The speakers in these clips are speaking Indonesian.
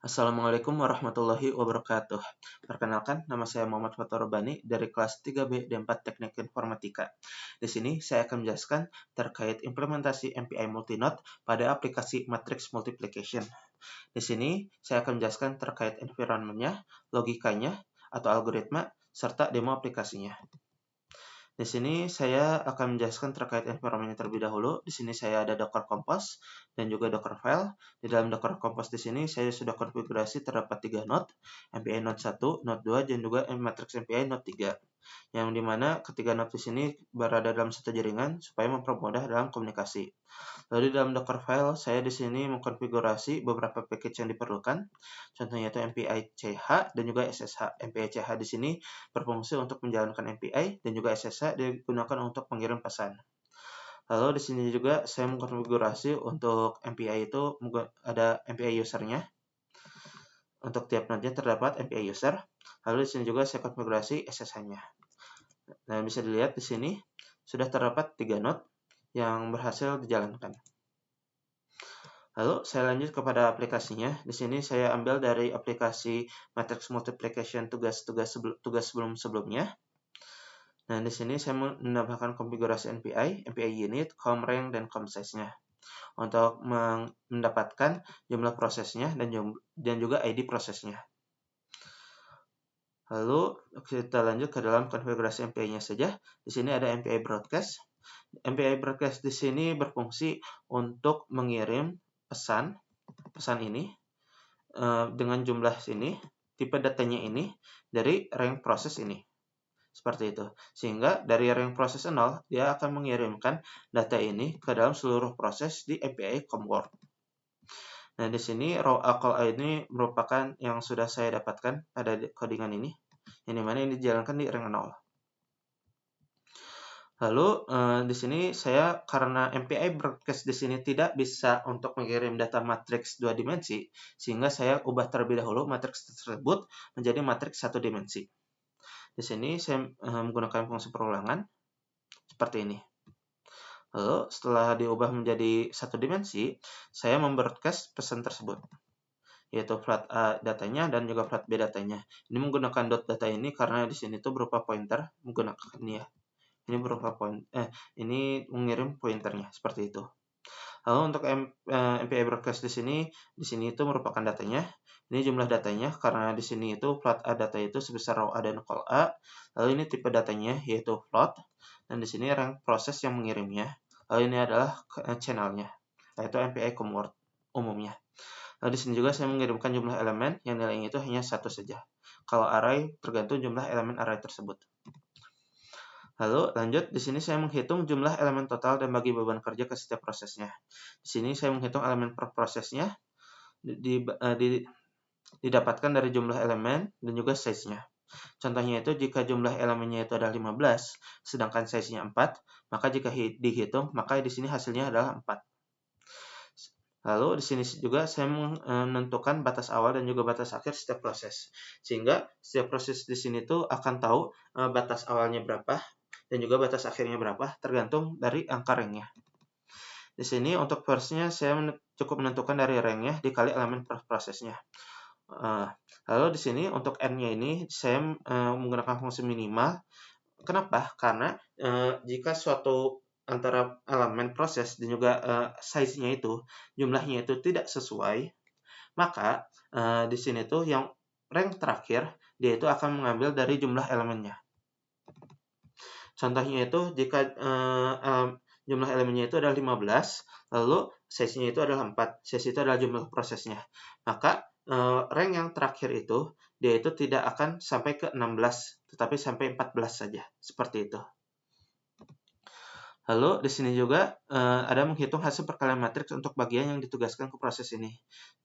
Assalamualaikum warahmatullahi wabarakatuh. Perkenalkan, nama saya Muhammad Fathur Rabbani dari kelas 3B D4 Teknik Informatika. Di sini saya akan menjelaskan terkait implementasi MPI Multinode pada aplikasi Matrix Multiplication. Di sini saya akan menjelaskan terkait environment-nya, logikanya, atau algoritma, serta demo aplikasinya. Di sini saya akan menjelaskan terkait environment-nya terlebih dahulu. Di sini saya ada Docker Compose dan juga Docker File. Di dalam Docker Compose di sini saya sudah konfigurasi terdapat 3 node, MPI node 1, node 2, dan juga matrix MPI node 3. Yang dimana ketiga node di sini berada dalam satu jaringan supaya mempermudah dalam komunikasi. Lalu di dalam Docker file saya di sini mengkonfigurasi beberapa package yang diperlukan. Contohnya itu MPI CH dan juga SSH. MPI CH di sini berfungsi untuk menjalankan MPI dan juga SSH digunakan untuk mengirim pesan. Lalu di sini juga saya mengkonfigurasi untuk MPI itu ada MPI usernya. Untuk tiap node-nya terdapat MPI user. Lalu di sini juga saya konfigurasi SSH-nya. Nah, bisa dilihat di sini sudah terdapat 3 node yang berhasil dijalankan. Lalu saya lanjut kepada aplikasinya. Di sini saya ambil dari aplikasi Matrix Multiplication tugas sebelum-sebelumnya. Nah, di sini saya menambahkan konfigurasi MPI unit, com rank, dan com size-nya untuk mendapatkan jumlah prosesnya dan juga ID prosesnya. Lalu kita lanjut ke dalam konfigurasi MPI-nya saja. Di sini ada MPI broadcast. MPI broadcast di sini berfungsi untuk mengirim pesan ini dengan jumlah sini, tipe datanya ini dari rank proses ini. Seperti itu. Sehingga dari rank proses 0, dia akan mengirimkan data ini ke dalam seluruh proses di MPI ComWord. Nah, di sini raw call ini merupakan yang sudah saya dapatkan pada codingan ini, yang dimana ini dijalankan di rank 0. Lalu di sini saya karena MPI broadcast di sini tidak bisa untuk mengirim data matriks 2 dimensi, sehingga saya ubah terlebih dahulu matriks tersebut menjadi matriks 1 dimensi. Di sini saya menggunakan fungsi perulangan seperti ini. Lalu setelah diubah menjadi 1 dimensi, saya membroadcast pesan tersebut, yaitu flat A datanya dan juga flat B datanya. Ini menggunakan dot data ini karena di sini itu berupa pointer, menggunakan ini ya. Ini berupa ini mengirim pointernya seperti itu. Lalu untuk MPI broadcast di sini itu merupakan datanya. Ini jumlah datanya karena di sini itu flat A data itu sebesar raw A dan call A. Lalu ini tipe datanya yaitu float dan di sini rank proses yang mengirimnya. Lalu ini adalah channelnya yaitu MPI ComWord umumnya. Lalu di sini juga saya mengirimkan jumlah elemen yang nilainya itu hanya 1 saja. Kalau array tergantung jumlah elemen array tersebut. Lalu lanjut, di sini saya menghitung jumlah elemen total dan bagi beban kerja ke setiap prosesnya. Di sini saya menghitung elemen per prosesnya, didapatkan dari jumlah elemen dan juga size-nya. Contohnya itu jika jumlah elemennya itu adalah 15, sedangkan size-nya 4, maka jika dihitung, maka di sini hasilnya adalah 4. Lalu di sini juga saya menentukan batas awal dan juga batas akhir setiap proses. Sehingga setiap proses di sini tuh akan tahu batas awalnya berapa dan juga batas akhirnya berapa tergantung dari angka ranknya. Di sini untuk first-nya saya cukup menentukan dari ranknya dikali elemen per prosesnya. Lalu di sini untuk n-nya ini saya menggunakan fungsi minimal. Kenapa? Karena jika suatu antara elemen proses dan juga size-nya itu jumlahnya itu tidak sesuai, maka di sini tuh yang rank terakhir dia itu akan mengambil dari jumlah elemennya. Contohnya itu jika jumlah elemennya itu adalah 15, lalu size-nya itu adalah 4, size itu adalah jumlah prosesnya. Maka rank yang terakhir itu dia itu tidak akan sampai ke 16, tetapi sampai 14 saja, seperti itu. Lalu di sini juga ada menghitung hasil perkalian matriks untuk bagian yang ditugaskan ke proses ini.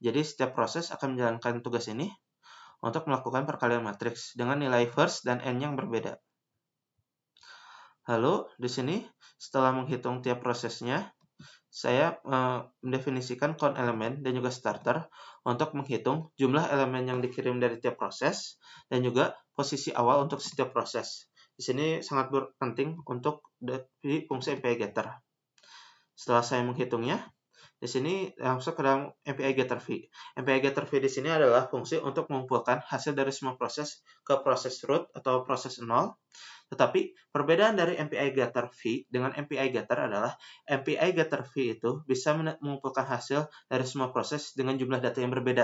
Jadi setiap proses akan menjalankan tugas ini untuk melakukan perkalian matriks dengan nilai first dan n yang berbeda. Lalu di sini setelah menghitung tiap prosesnya, saya mendefinisikan count elemen dan juga starter untuk menghitung jumlah elemen yang dikirim dari tiap proses dan juga posisi awal untuk setiap proses. Di sini sangat penting untuk di fungsi MPI getter. Setelah saya menghitungnya, Di sini masuk ke dalam MPI getter v. MPI getter v di sini adalah fungsi untuk mengumpulkan hasil dari semua proses ke proses root atau proses 0. Tetapi perbedaan dari MPI getter v dengan MPI getter adalah MPI getter v itu bisa mengumpulkan hasil dari semua proses dengan jumlah data yang berbeda.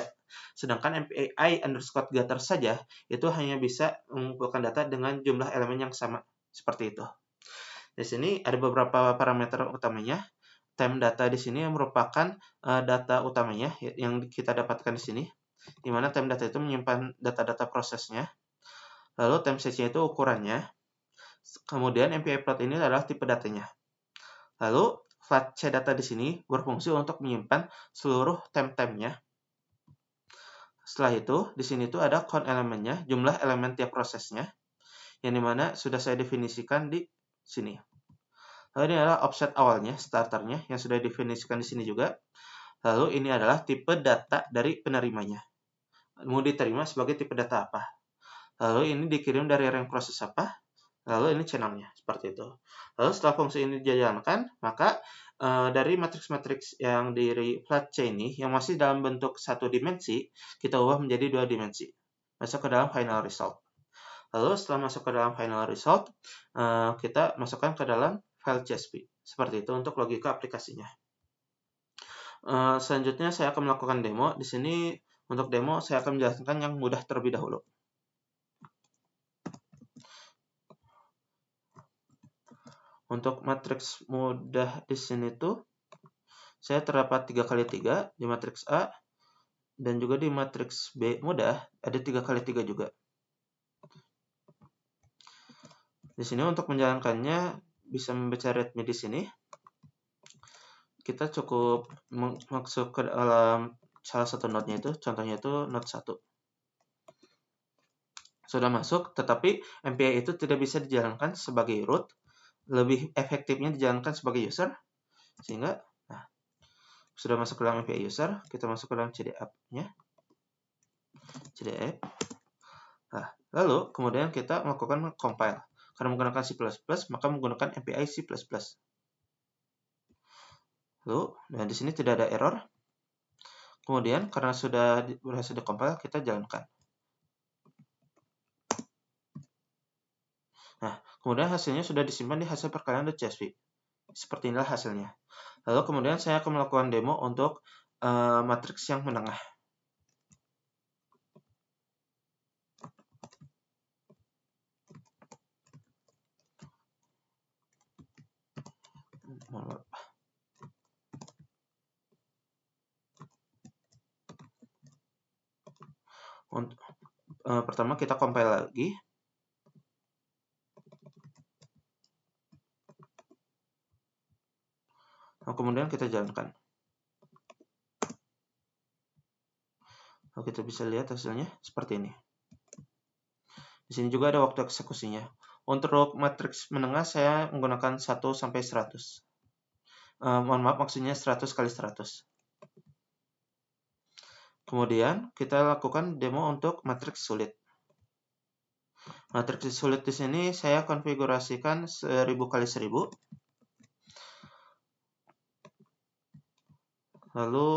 Sedangkan MPI underscore getter saja itu hanya bisa mengumpulkan data dengan jumlah elemen yang sama. Seperti itu. Di sini ada beberapa parameter utamanya. Time data di sini yang merupakan data utamanya yang kita dapatkan di sini, di mana time data itu menyimpan data-data prosesnya. Lalu time size-nya itu ukurannya. Kemudian MPI plot ini adalah tipe datanya. Lalu flat C data di sini berfungsi untuk menyimpan seluruh time-time-nya. Setelah itu, di sini tuh ada count elemennya, jumlah elemen tiap prosesnya, yang dimana sudah saya definisikan di sini. Lalu ini adalah offset awalnya, starternya, yang sudah definisikan di sini juga. Lalu ini adalah tipe data dari penerimanya. Mau diterima sebagai tipe data apa. Lalu ini dikirim dari rank proses apa. Lalu ini channelnya, seperti itu. Lalu setelah fungsi ini dijalankan, maka dari matriks-matriks yang dari flat C ini, yang masih dalam bentuk satu dimensi, kita ubah menjadi 2 dimensi. Masuk ke dalam final result. Lalu setelah masuk ke dalam final result, kita masukkan ke dalam file CSV. Seperti itu untuk logika aplikasinya. Selanjutnya saya akan melakukan demo. Di sini untuk demo saya akan menjelaskan yang mudah terlebih dahulu. Untuk matriks mudah di sini tuh saya terdapat 3x3 di matriks A dan juga di matriks B mudah ada 3x3 juga. Di sini untuk menjalankannya bisa membaca readme di sini. Kita cukup masuk ke dalam salah satu node-nya itu, contohnya itu node 1. Sudah masuk, tetapi MPI itu tidak bisa dijalankan sebagai root, lebih efektifnya dijalankan sebagai user, sehingga sudah masuk ke dalam MPI user, kita masuk ke dalam CDApp-nya, CDApp. Nah, lalu kemudian kita melakukan compile. Karena menggunakan C++, maka menggunakan MPI C++. Lalu, nah di sini tidak ada error. Kemudian karena sudah berhasil di-compile, kita jalankan. Nah, kemudian hasilnya sudah disimpan di hasil perkalian.csv. Seperti inilah hasilnya. Lalu kemudian saya akan melakukan demo untuk matriks yang menengah. Pertama kita compile lagi. Nah, kemudian kita jalankan. Lalu kita bisa lihat hasilnya seperti ini. Di sini juga ada waktu eksekusinya. Untuk matriks menengah saya menggunakan 1 sampai 100. Mohon maaf, maksudnya 100 kali 100. Kemudian kita lakukan demo untuk matriks sulit. Matriks sulit di sini saya konfigurasikan 1000 kali 1000. Lalu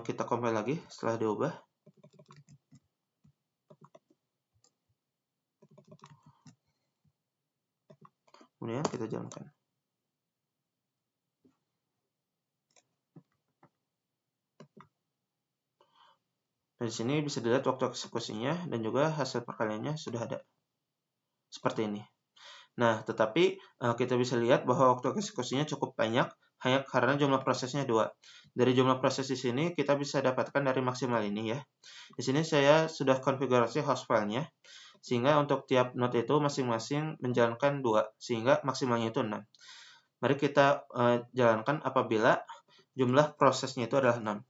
kita compile lagi setelah diubah. Kemudian kita jalankan. Di sini bisa dilihat waktu eksekusinya dan juga hasil perkaliannya sudah ada. Seperti ini. Nah, tetapi kita bisa lihat bahwa waktu eksekusinya cukup banyak hanya karena jumlah prosesnya 2. Dari jumlah proses di sini kita bisa dapatkan dari maksimal ini ya. Di sini saya sudah konfigurasi host file-nya sehingga untuk tiap node itu masing-masing menjalankan 2 sehingga maksimalnya itu 6. Mari kita jalankan apabila jumlah prosesnya itu adalah 6.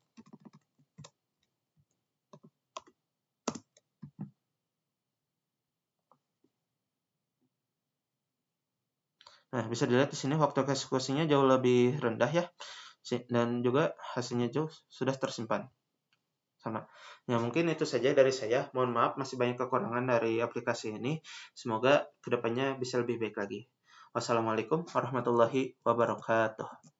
Nah, bisa dilihat di sini waktu eksekusinya jauh lebih rendah ya. Dan juga hasilnya jauh sudah tersimpan. Sama. Ya, mungkin itu saja dari saya. Mohon maaf masih banyak kekurangan dari aplikasi ini. Semoga kedepannya bisa lebih baik lagi. Wassalamualaikum warahmatullahi wabarakatuh.